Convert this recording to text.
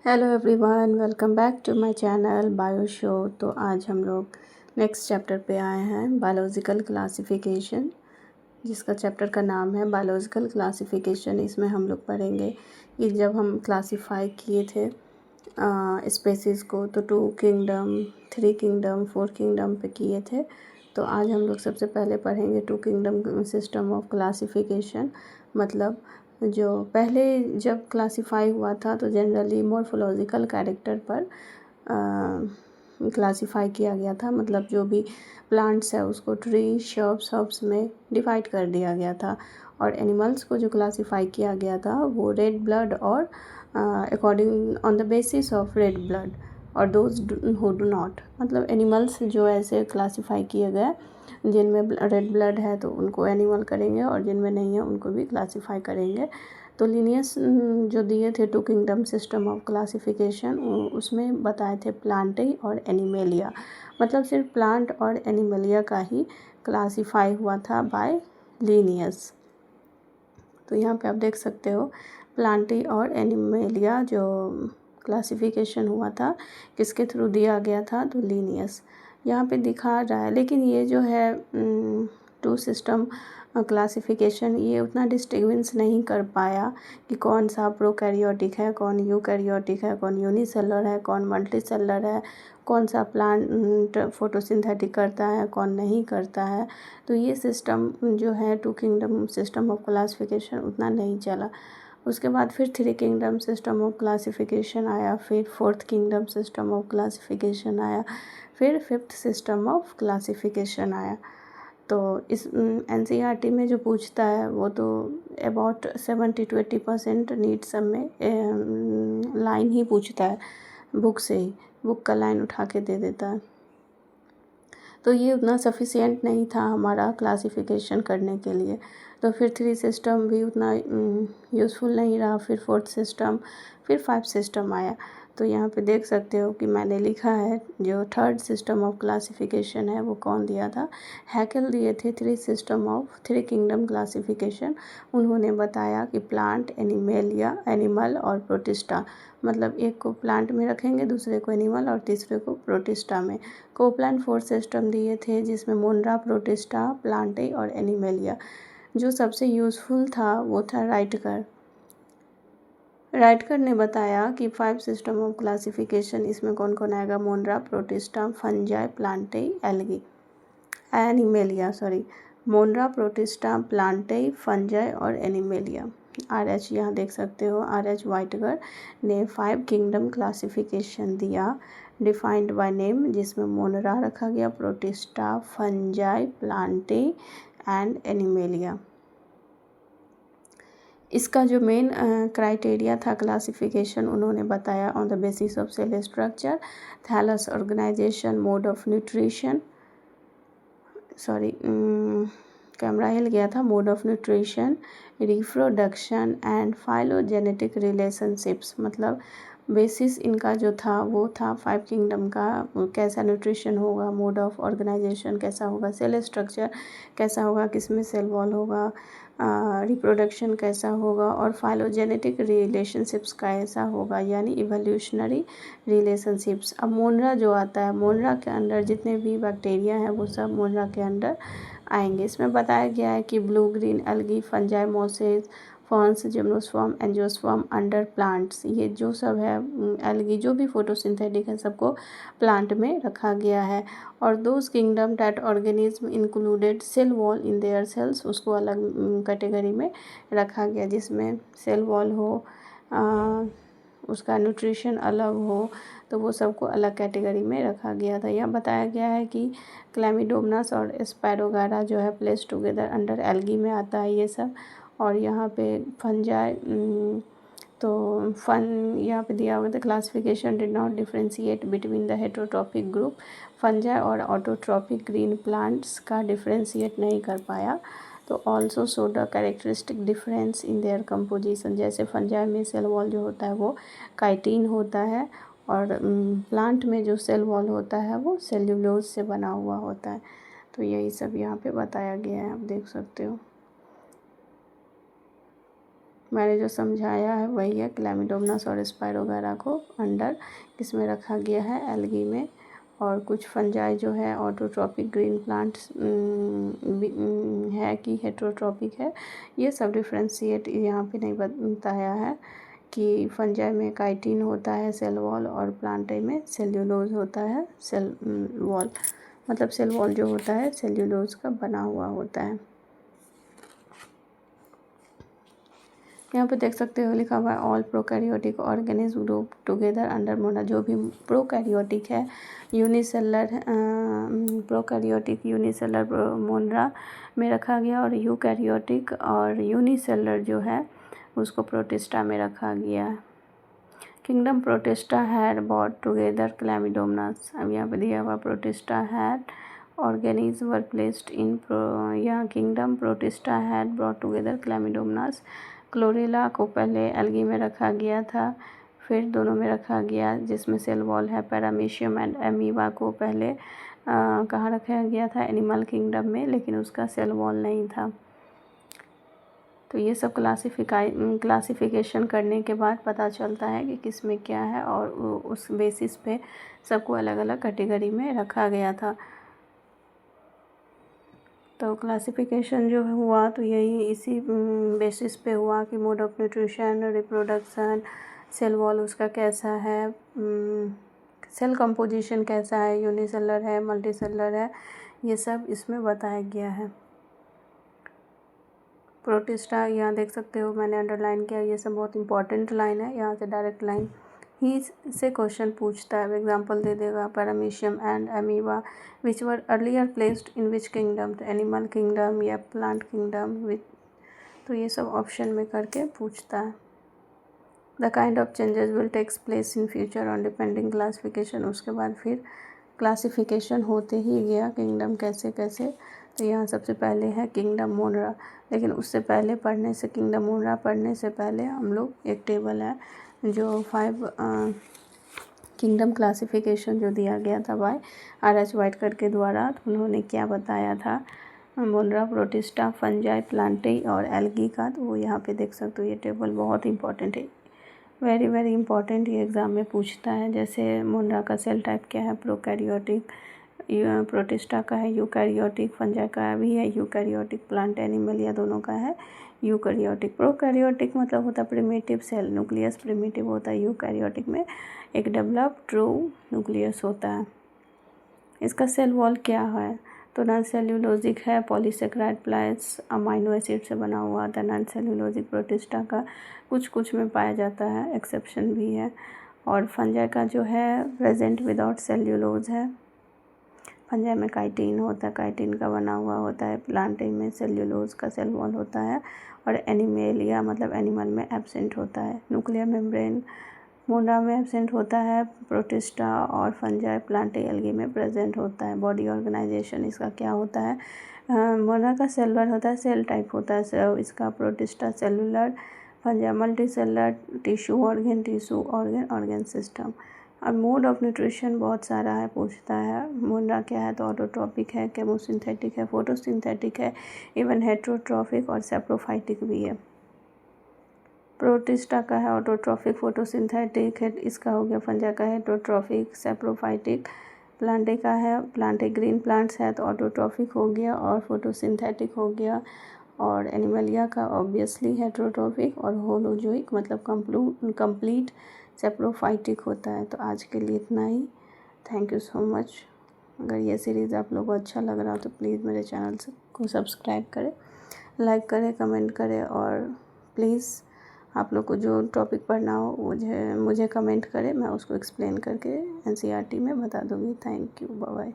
Hello everyone, welcome back to my channel bio show. तो आज हम लोग नेक्स्ट चैप्टर पे आए हैं, बायोलॉजिकल क्लासिफिकेशन, जिसका चैप्टर का नाम है बायोलॉजिकल क्लासिफिकेशन। इसमें हम लोग पढ़ेंगे कि जब हम क्लासिफाई किए थे स्पेसीज़ को तो 2 किंगडम, 3 किंगडम, 4 किंगडम पे किए थे। तो आज हम लोग सबसे पहले पढ़ेंगे 2 किंगडम सिस्टम ऑफ क्लासिफिकेशन। मतलब जो पहले जब क्लासिफाई हुआ था तो जनरली मॉर्फोलॉजिकल कैरेक्टर पर क्लासिफाई किया गया था। मतलब जो भी प्लांट्स है उसको ट्री, शर्ब्स में डिवाइड कर दिया गया था। और एनिमल्स को जो क्लासिफाई किया गया था वो रेड ब्लड और according on the basis of red blood और दोज हु डू नॉट। मतलब एनिमल्स जो ऐसे क्लासिफाई किए गए जिनमें रेड ब्लड है तो उनको एनिमल करेंगे और जिनमें नहीं है उनको भी क्लासिफाई करेंगे। तो लीनियस जो दिए थे 2 किंगडम सिस्टम ऑफ क्लासिफिकेशन, उसमें बताए थे प्लांटी और एनिमेलिया। मतलब सिर्फ प्लांट और एनिमेलिया का ही क्लासिफाई हुआ था बाय लीनियस। तो यहाँ पे आप देख सकते हो प्लांटी और एनिमेलिया जो क्लासिफिकेशन हुआ था किसके थ्रू दिया गया था, तो लीनियस यहाँ पे दिखा रहा है। लेकिन ये जो है 2 सिस्टम क्लासिफिकेशन ये उतना डिस्टिंग्विश नहीं कर पाया कि कौन सा प्रोकैरियोटिक है, कौन यूकैरियोटिक है, कौन यूनिसेलुलर है, कौन मल्टीसेलुलर है, कौन सा प्लांट फोटोसिंथेटिक करता है, कौन नहीं करता है। तो ये सिस्टम जो है 2 किंगडम सिस्टम ऑफ क्लासिफिकेशन उतना नहीं चला। उसके बाद फिर 3 किंगडम सिस्टम ऑफ क्लासिफिकेशन आया, फिर 4th kingdom system of classification आया, फिर 5th सिस्टम ऑफ क्लासिफिकेशन आया। तो इस एनसीईआरटी में जो पूछता है वो तो अबाउट 70 to 80% नीट सब में लाइन ही पूछता है, बुक से ही, बुक का लाइन उठा के दे देता है। तो ये उतना सफिशिएंट नहीं था हमारा क्लासिफिकेशन करने के लिए। तो फिर 3 सिस्टम भी उतना यूज़फुल नहीं रहा। फिर 4th सिस्टम, फिर 5 सिस्टम आया। तो यहाँ पे देख सकते हो कि मैंने लिखा है जो 3rd सिस्टम ऑफ क्लासिफिकेशन है वो कौन दिया था, हैकेल दिए थे 3 सिस्टम ऑफ 3 किंगडम क्लासिफिकेशन। उन्होंने बताया कि प्लांट, एनिमेलिया, एनिमल और प्रोटिस्टा। मतलब एक को प्लांट में रखेंगे, दूसरे को एनिमल और तीसरे को प्रोटिस्टा में। कोपलैंड 4 सिस्टम दिए थे जिसमें मोनरा, प्रोटिस्टा, प्लांटे और एनिमेलिया। जो सबसे यूज़फुल था वो था राइटकर। राइटकर ने बताया कि 5 सिस्टम ऑफ क्लासिफिकेशन इसमें कौन कौन आएगा, Monera, Protista, Fungi, Plantae, algae, Animalia Monera, Protista, Plantae, Fungi और एनिमेलिया। RH यहाँ देख सकते हो, RH वाइटगर ने 5 किंगडम क्लासिफिकेशन दिया डिफाइंड बाय नेम, जिसमें मोनरा रखा गया, Protista, Fungi, Plantae and Animalia. इसका जो मेन क्राइटेरिया था क्लासिफिकेशन, उन्होंने बताया on the basis of cell structure, thallus organization, mode of nutrition, camera हिल गया था, mode of nutrition, reproduction and phylogenetic relationships. मतलब बेसिस इनका जो था वो था 5 किंगडम का, कैसा न्यूट्रिशन होगा, मोड ऑफ ऑर्गेनाइजेशन कैसा होगा, सेल स्ट्रक्चर कैसा होगा, किसमें सेल वॉल होगा, रिप्रोडक्शन कैसा होगा और फाइलोजेनेटिक रिलेशनशिप्स कैसा होगा, यानी इवोल्यूशनरी रिलेशनशिप्स। अब मोनरा जो आता है, मोनरा के अंदर जितने भी बैक्टीरिया हैं वो सब मोनरा के अंदर आएंगे। इसमें बताया गया है कि blue green algae, fungi, Moses, fawns, gymnosperm, angiosperm under plants, ये जो सब है एल्गी जो भी फोटोसिंथेटिक है सबको प्लांट में रखा गया है। और those kingdom that organism included cell wall in their cells, उसको अलग कैटेगरी में रखा गया, जिसमें सेल वॉल हो, उसका न्यूट्रिशन अलग हो, तो वो सबको अलग कैटेगरी में रखा गया था। यह बताया गया है कि क्लैमिडोमोनास और स्पायरोगारा जो है प्लेस टुगेदर अंडर एल्गी में आता है ये सब। और यहाँ पे फंजाई, तो यहाँ पे दिया हुआ था classification did not differentiate between the heterotrophic group, fungi और ऑटोट्रॉपिक ग्रीन प्लांट्स का डिफ्रेंशिएट नहीं कर पाया। तो also show the characteristic difference in their composition, जैसे फंजाई में सेल वॉल जो होता है वो काइटिन होता है और प्लांट में जो सेल वॉल होता है वो सेल्यूलोज से बना हुआ होता है। तो यही सब यहाँ पे बताया गया है, आप देख सकते हो। मैंने जो समझाया है वही है। क्लैमिडोमोनास और स्पाइरोगारा को अंडर किसमें रखा गया है, एल्गी में। और कुछ फंजाई जो है ऑटोट्रॉपिक ग्रीन प्लांट्स है कि हेटरोट्रॉपिक है, ये सब डिफ्रेंशिएट यहाँ पे नहीं बताया है कि फंजाई में काइटिन होता है सेल वॉल और प्लांटाई में सेल्यूलोज होता है सेल वॉल। मतलब सेल वॉल जो होता है सेल्यूलोज का बना हुआ होता है। यहाँ पे देख सकते हो लिखा हुआ है all prokaryotic organism group together under Mona. जो भी प्रोकैरियोटिक है यूनिसेलर प्रोकैरियोटिक यूनिसेलर मोनरा में रखा गया, और यूकैरियोटिक और यूनिसेलर जो है उसको प्रोटिस्टा में रखा गया। Kingdom Protista had brought together Chlamydomonas. अब यहाँ पे दिया हुआ Protista had organism were placed in यहाँ kingdom Protista had brought together Chlamydomonas. Chlorella को पहले एल्गी में रखा गया था, फिर दोनों में रखा गया जिसमें सेल वॉल है। पैरामीशियम एंड एमीबा को पहले कहाँ रखा गया था, एनिमल किंगडम में, लेकिन उसका सेल वॉल नहीं था। तो ये सब क्लासिफिकेशन करने के बाद पता चलता है कि किस में क्या है, और उस बेसिस पे सबको अलग अलग कैटेगरी में रखा गया था। तो क्लासिफिकेशन जो हुआ तो यही इसी बेसिस पे हुआ कि mode of nutrition, reproduction, cell wall उसका कैसा है, सेल कंपोजिशन कैसा है, यूनिसेलर है, मल्टीसेलर है, ये सब इसमें बताया गया है। प्रोटिस्टा यहाँ देख सकते हो मैंने अंडरलाइन किया, ये सब बहुत इंपॉर्टेंट लाइन है, यहाँ से डायरेक्ट लाइन ही से क्वेश्चन पूछता है। एग्जांपल दे देगा paramecium and amoeba which were earlier placed in which kingdom, तो एनिमल किंगडम या प्लांट किंगडम विच, तो ये सब ऑप्शन में करके पूछता है। The kind of changes will takes place in future on depending classification. उसके बाद फिर क्लासिफिकेशन होते ही गया किंगडम कैसे कैसे। तो यहाँ सबसे पहले है किंगडम मोनरा, लेकिन उससे पहले पढ़ने से, किंगडम मोनरा पढ़ने से पहले हम लोग एक टेबल है जो 5 किंगडम क्लासिफिकेशन जो दिया गया था बाय R.H. व्हाइटकर के द्वारा, तो उन्होंने क्या बताया था मोनरा, प्रोटिस्टा, फंजाई, प्लांटाई और एल्गी का, तो वो यहाँ पे देख सकते हो। ये टेबल बहुत इंपॉर्टेंट है, वेरी वेरी इंपॉर्टेंट, ये एग्ज़ाम में पूछता है। जैसे मोनरा का सेल टाइप क्या है, प्रोकैरियोटिक, प्रोटिस्टा का है यूकैरियोटिक, फंजाई का भी है यूकैरियोटिक, प्लांट एनिमल या दोनों का है यूकैरियोटिक। प्रोकैरियोटिक मतलब होता है प्रिमिटिव सेल, न्यूक्लियस प्रिमिटिव होता है। यूकैरियोटिक में एक डेवलप ट्रू न्यूक्लियस होता है। इसका सेल वॉल क्या है, तो नॉन सेल्यूलोजिक है, पॉलीसेकेराइड प्लस अमाइनो एसिड से बना हुआ आता है। नॉन सेल्यूलोजिक प्रोटिस्टा का कुछ कुछ में पाया जाता है, एक्सेप्शन भी है। और फंजाई का जो है प्रेजेंट विदाउट सेल्यूलोज है। फंजाई में काइटिन होता है, काइटिन का बना हुआ होता है। प्लांटाई में सेल्यूलोज का सेल वॉल होता है, और एनिमेलिया मतलब एनिमल में एब्सेंट होता है। न्यूक्लियर मेम्ब्रेन मोनरा में एब्सेंट होता है, प्रोटिस्टा और फंजाई, प्लांटाई, एल्गी में प्रेजेंट होता है। बॉडी ऑर्गेनाइजेशन इसका क्या होता है, मोनरा का सेलुलर होता है, सेल टाइप होता है इसका। Protista cellular, fungi multi cellular, tissue organ, tissue organ, organ system. अब मोड ऑफ न्यूट्रिशन बहुत सारा है, पूछता है। मोनरा क्या है, तो ऑटोट्रॉपिक है, केमोसिंथेटिक है, फोटोसिंथेटिक है, इवन हेट्रोट्रॉफिक और सेप्रोफाइटिक भी है। प्रोटिस्टा का है ऑटोट्रॉफिक, फोटोसिंथेटिक है, इसका हो गया। फंजाई का है हेट्रोट्रॉफिक, सेप्रोफाइटिक। प्लांटाई का है, प्लांटाई ग्रीन प्लांट्स है तो ऑटोट्रॉफिक हो गया और फोटोसिंथेटिक हो गया। और एनिमलिया का ऑब्वियसली हेट्रोट्रॉफिक और होलोजोइक मतलब कंप्लीट सेप्रोफाइटिक होता है। तो आज के लिए इतना ही, थैंक यू सो मच। अगर ये सीरीज़ आप लोगों को अच्छा लग रहा हो तो प्लीज़ मेरे चैनल को सब्सक्राइब करें, लाइक करें, कमेंट करें, और प्लीज़ आप लोग को जो टॉपिक पढ़ना हो मुझे कमेंट करें, मैं उसको एक्सप्लेन करके NCERT में बता दूँगी। Thank you, bye bye.